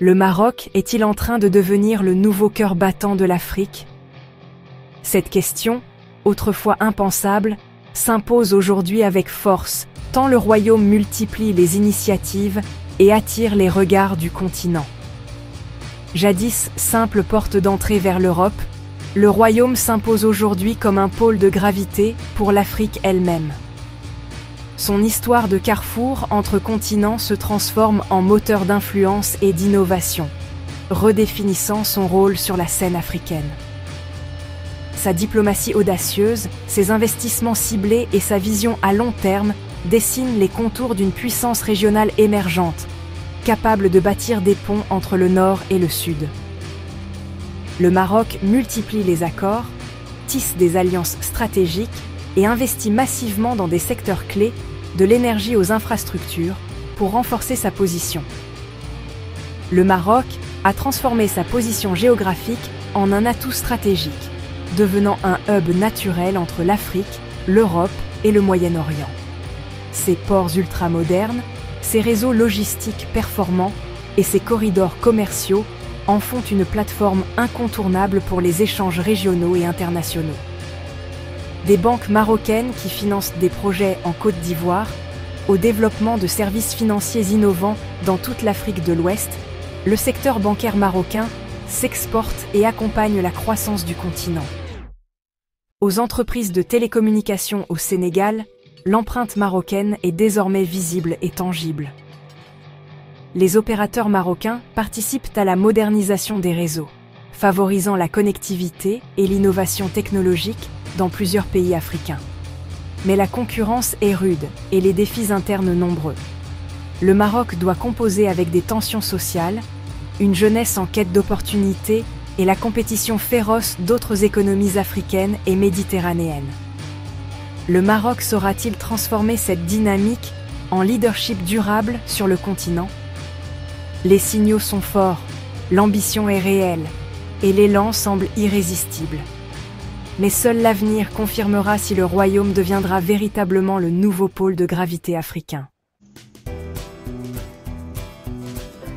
Le Maroc est-il en train de devenir le nouveau cœur battant de l'Afrique? Cette question, autrefois impensable, s'impose aujourd'hui avec force, tant le royaume multiplie les initiatives et attire les regards du continent. Jadis simple porte d'entrée vers l'Europe, le royaume s'impose aujourd'hui comme un pôle de gravité pour l'Afrique elle-même. Son histoire de carrefour entre continents se transforme en moteur d'influence et d'innovation, redéfinissant son rôle sur la scène africaine. Sa diplomatie audacieuse, ses investissements ciblés et sa vision à long terme dessinent les contours d'une puissance régionale émergente, capable de bâtir des ponts entre le nord et le sud. Le Maroc multiplie les accords, tisse des alliances stratégiques et investit massivement dans des secteurs clés, de l'énergie aux infrastructures, pour renforcer sa position. Le Maroc a transformé sa position géographique en un atout stratégique, devenant un hub naturel entre l'Afrique, l'Europe et le Moyen-Orient. Ses ports ultramodernes, ses réseaux logistiques performants et ses corridors commerciaux en font une plateforme incontournable pour les échanges régionaux et internationaux. Des banques marocaines qui financent des projets en Côte d'Ivoire, au développement de services financiers innovants dans toute l'Afrique de l'Ouest, le secteur bancaire marocain s'exporte et accompagne la croissance du continent. Aux entreprises de télécommunications au Sénégal, l'empreinte marocaine est désormais visible et tangible. Les opérateurs marocains participent à la modernisation des réseaux, favorisant la connectivité et l'innovation technologique dans plusieurs pays africains. Mais la concurrence est rude et les défis internes nombreux. Le Maroc doit composer avec des tensions sociales, une jeunesse en quête d'opportunités et la compétition féroce d'autres économies africaines et méditerranéennes. Le Maroc saura-t-il transformer cette dynamique en leadership durable sur le continent? Les signaux sont forts, l'ambition est réelle et l'élan semble irrésistible. Mais seul l'avenir confirmera si le royaume deviendra véritablement le nouveau pôle de gravité africain.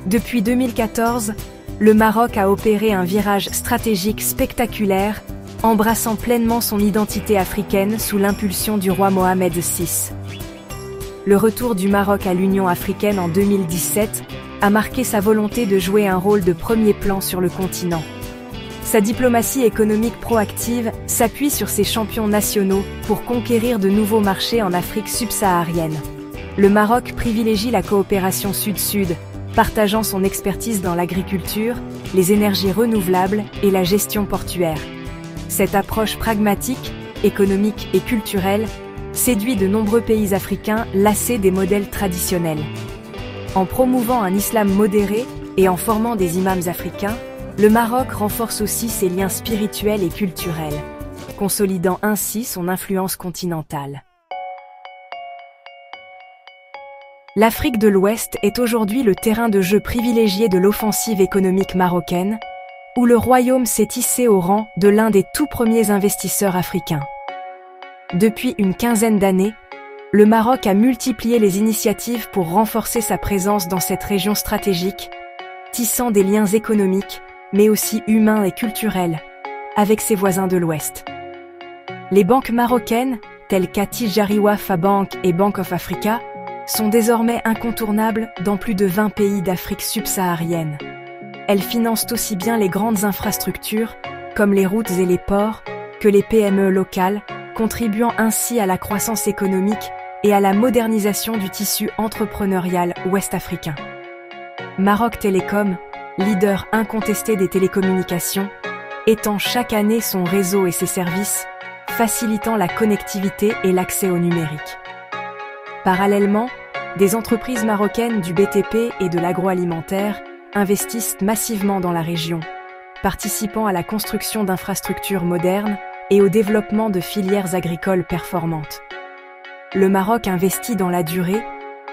Depuis 2014, le Maroc a opéré un virage stratégique spectaculaire, embrassant pleinement son identité africaine sous l'impulsion du roi Mohamed VI. Le retour du Maroc à l'Union africaine en 2017 a marqué sa volonté de jouer un rôle de premier plan sur le continent. Sa diplomatie économique proactive s'appuie sur ses champions nationaux pour conquérir de nouveaux marchés en Afrique subsaharienne. Le Maroc privilégie la coopération sud-sud, partageant son expertise dans l'agriculture, les énergies renouvelables et la gestion portuaire. Cette approche pragmatique, économique et culturelle séduit de nombreux pays africains lassés des modèles traditionnels. En promouvant un islam modéré et en formant des imams africains, le Maroc renforce aussi ses liens spirituels et culturels, consolidant ainsi son influence continentale. L'Afrique de l'Ouest est aujourd'hui le terrain de jeu privilégié de l'offensive économique marocaine, où le royaume s'est hissé au rang de l'un des tout premiers investisseurs africains. Depuis une quinzaine d'années, le Maroc a multiplié les initiatives pour renforcer sa présence dans cette région stratégique, tissant des liens économiques, mais aussi humains et culturels, avec ses voisins de l'Ouest. Les banques marocaines, telles qu'Atil Wafa Bank et Bank of Africa, sont désormais incontournables dans plus de 20 pays d'Afrique subsaharienne. Elles financent aussi bien les grandes infrastructures, comme les routes et les ports, que les PME locales, contribuant ainsi à la croissance économique et à la modernisation du tissu entrepreneurial ouest-africain. Maroc Télécom, leader incontesté des télécommunications, étend chaque année son réseau et ses services, facilitant la connectivité et l'accès au numérique. Parallèlement, des entreprises marocaines du BTP et de l'agroalimentaire investissent massivement dans la région, participant à la construction d'infrastructures modernes et au développement de filières agricoles performantes. Le Maroc investit dans la durée,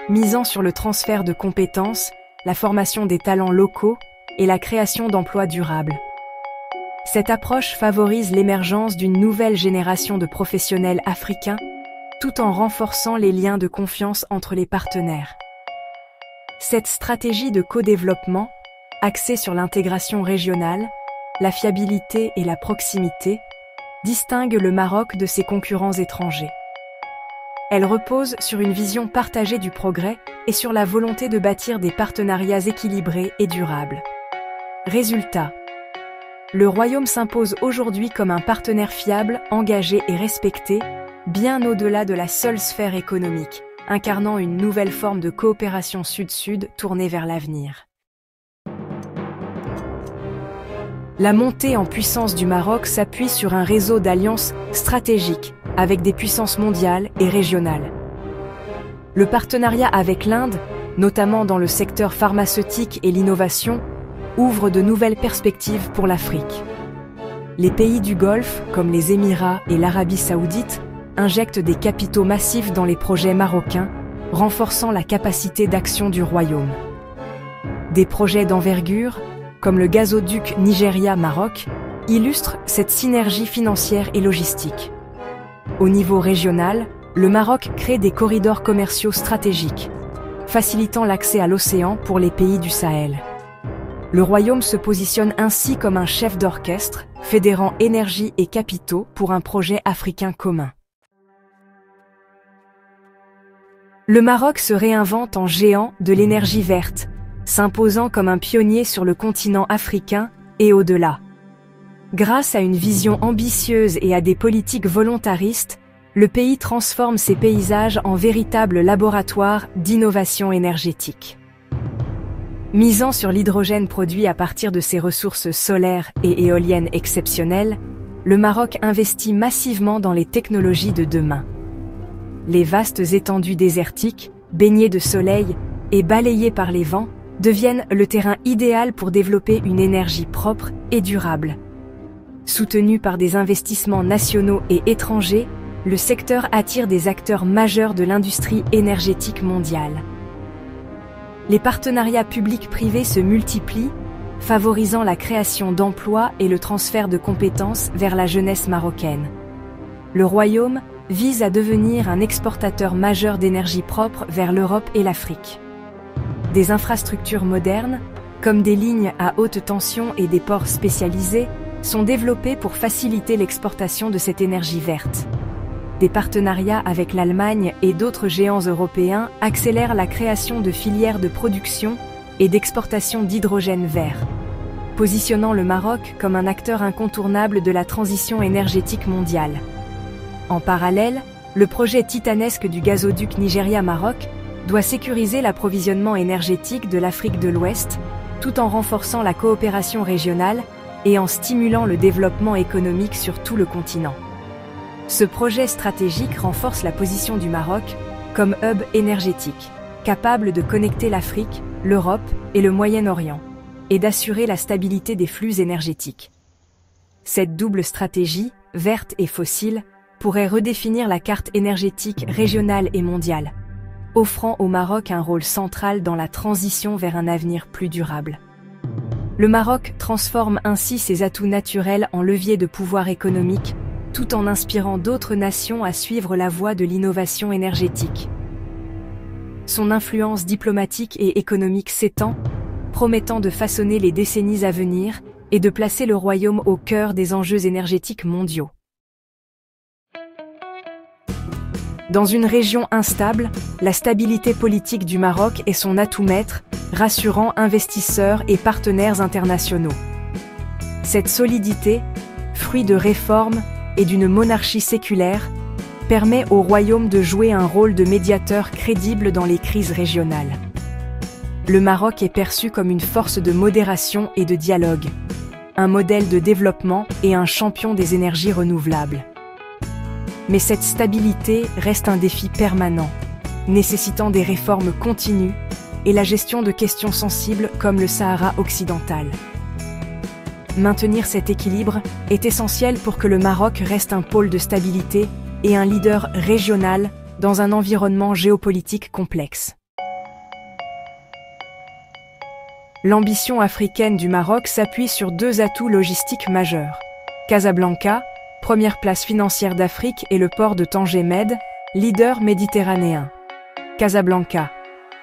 misant sur le transfert de compétences, la formation des talents locaux et la création d'emplois durables. Cette approche favorise l'émergence d'une nouvelle génération de professionnels africains, tout en renforçant les liens de confiance entre les partenaires. Cette stratégie de co-développement, axée sur l'intégration régionale, la fiabilité et la proximité, distingue le Maroc de ses concurrents étrangers. Elle repose sur une vision partagée du progrès et sur la volonté de bâtir des partenariats équilibrés et durables. Résultat, le Royaume s'impose aujourd'hui comme un partenaire fiable, engagé et respecté, bien au-delà de la seule sphère économique, incarnant une nouvelle forme de coopération sud-sud tournée vers l'avenir. La montée en puissance du Maroc s'appuie sur un réseau d'alliances stratégiques avec des puissances mondiales et régionales. Le partenariat avec l'Inde, notamment dans le secteur pharmaceutique et l'innovation, ouvre de nouvelles perspectives pour l'Afrique. Les pays du Golfe, comme les Émirats et l'Arabie saoudite, injectent des capitaux massifs dans les projets marocains, renforçant la capacité d'action du Royaume. Des projets d'envergure, comme le gazoduc Nigeria-Maroc, illustrent cette synergie financière et logistique. Au niveau régional, le Maroc crée des corridors commerciaux stratégiques, facilitant l'accès à l'océan pour les pays du Sahel. Le Royaume se positionne ainsi comme un chef d'orchestre, fédérant énergie et capitaux pour un projet africain commun. Le Maroc se réinvente en géant de l'énergie verte, s'imposant comme un pionnier sur le continent africain et au-delà. Grâce à une vision ambitieuse et à des politiques volontaristes, le pays transforme ses paysages en véritable laboratoire d'innovation énergétique. Misant sur l'hydrogène produit à partir de ses ressources solaires et éoliennes exceptionnelles, le Maroc investit massivement dans les technologies de demain. Les vastes étendues désertiques, baignées de soleil et balayées par les vents, deviennent le terrain idéal pour développer une énergie propre et durable. Soutenu par des investissements nationaux et étrangers, le secteur attire des acteurs majeurs de l'industrie énergétique mondiale. Les partenariats publics-privés se multiplient, favorisant la création d'emplois et le transfert de compétences vers la jeunesse marocaine. Le Royaume vise à devenir un exportateur majeur d'énergie propre vers l'Europe et l'Afrique. Des infrastructures modernes, comme des lignes à haute tension et des ports spécialisés, sont développées pour faciliter l'exportation de cette énergie verte. Des partenariats avec l'Allemagne et d'autres géants européens accélèrent la création de filières de production et d'exportation d'hydrogène vert, positionnant le Maroc comme un acteur incontournable de la transition énergétique mondiale. En parallèle, le projet titanesque du gazoduc Nigeria-Maroc doit sécuriser l'approvisionnement énergétique de l'Afrique de l'Ouest, tout en renforçant la coopération régionale et en stimulant le développement économique sur tout le continent. Ce projet stratégique renforce la position du Maroc comme hub énergétique, capable de connecter l'Afrique, l'Europe et le Moyen-Orient, et d'assurer la stabilité des flux énergétiques. Cette double stratégie, verte et fossile, pourrait redéfinir la carte énergétique régionale et mondiale, offrant au Maroc un rôle central dans la transition vers un avenir plus durable. Le Maroc transforme ainsi ses atouts naturels en levier de pouvoir économique, tout en inspirant d'autres nations à suivre la voie de l'innovation énergétique. Son influence diplomatique et économique s'étend, promettant de façonner les décennies à venir et de placer le Royaume au cœur des enjeux énergétiques mondiaux. Dans une région instable, la stabilité politique du Maroc est son atout maître, rassurant investisseurs et partenaires internationaux. Cette solidité, fruit de réformes et d'une monarchie séculaire, permet au Royaume de jouer un rôle de médiateur crédible dans les crises régionales. Le Maroc est perçu comme une force de modération et de dialogue, un modèle de développement et un champion des énergies renouvelables. Mais cette stabilité reste un défi permanent, nécessitant des réformes continues et la gestion de questions sensibles comme le Sahara occidental. Maintenir cet équilibre est essentiel pour que le Maroc reste un pôle de stabilité et un leader régional dans un environnement géopolitique complexe. L'ambition africaine du Maroc s'appuie sur deux atouts logistiques majeurs. Casablanca, première place financière d'Afrique, et le port de Tanger Med, leader méditerranéen. Casablanca,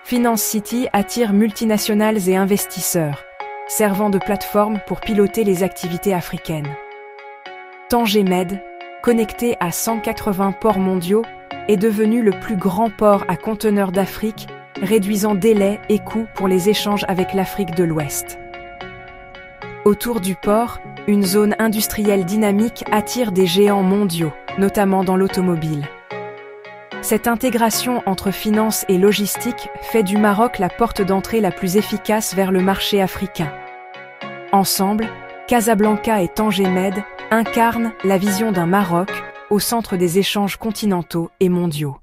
Finance City attire multinationales et investisseurs, servant de plateforme pour piloter les activités africaines. Tanger Med, connecté à 180 ports mondiaux, est devenu le plus grand port à conteneurs d'Afrique, réduisant délais et coûts pour les échanges avec l'Afrique de l'Ouest. Autour du port, une zone industrielle dynamique attire des géants mondiaux, notamment dans l'automobile. Cette intégration entre finance et logistique fait du Maroc la porte d'entrée la plus efficace vers le marché africain. Ensemble, Casablanca et Tanger Med incarnent la vision d'un Maroc au centre des échanges continentaux et mondiaux.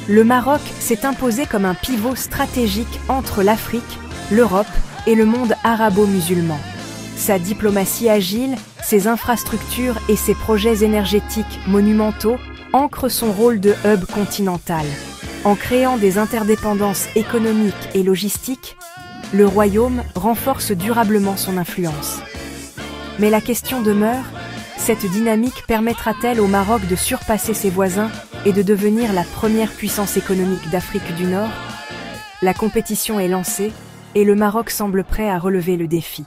Le Maroc s'est imposé comme un pivot stratégique entre l'Afrique, l'Europe et le monde arabo-musulman. Sa diplomatie agile, ses infrastructures et ses projets énergétiques monumentaux ancrent son rôle de hub continental. En créant des interdépendances économiques et logistiques, le royaume renforce durablement son influence. Mais la question demeure, cette dynamique permettra-t-elle au Maroc de surpasser ses voisins et de devenir la première puissance économique d'Afrique du Nord? La compétition est lancée et le Maroc semble prêt à relever le défi.